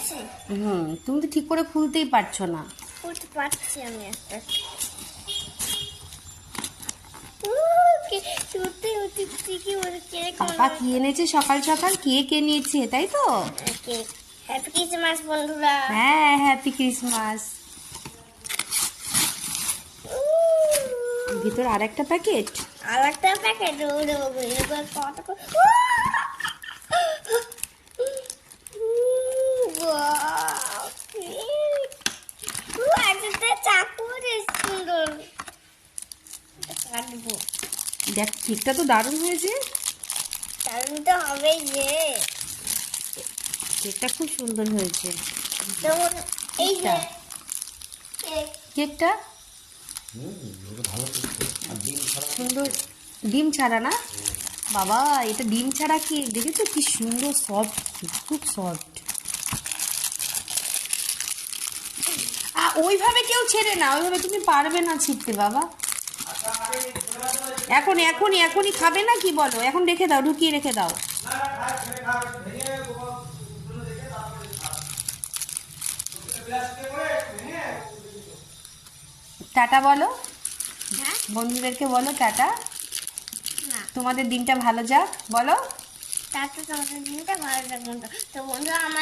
গেছে। তুমি তো ঠিক করে খুলতেই পারছো না। খুলতে পারছি আমি একটা। সত্যি সত্যি কি বলে কেক পাপা কি এনেছে সকাল সকাল? কেক এনেছে, তাই তো? কেক। হ্যাপি ক্রিসমাস বন্ধুরা। হ্যাঁ, হ্যাপি ক্রিসমাস। ভিতর আর একটা প্যাকেট। আর একটা প্যাকেট কত চাকু সুন্দর কাটবো। দেখ কেকটা তো দারুণ হয়েছে। দারুণ তো হবেই যে। কেকটা খুব সুন্দর হয়েছে। যেমন এই যে কেকটা সুন্দর, ডিম ছাড়া না বাবা? এটা ডিম ছাড়া কেক, দেখেছো কি সুন্দর সফট, খুব সফট। ওইভাবে কেউ ছেড়ে না, ওইভাবে তুমি পারবে না ছিটতে বাবা। এখনই খাবে না কি বলো? এখন রেখে দাও, ঢুকিয়ে রেখে দাও। টাটা বলো, বন্ধুদেরকে বলো টাটা। তোমাদের দিনটা ভালো যাক বলো। তাতে তোমাদের দিনটা ভালো থাকবে। তো বন্ধু আমার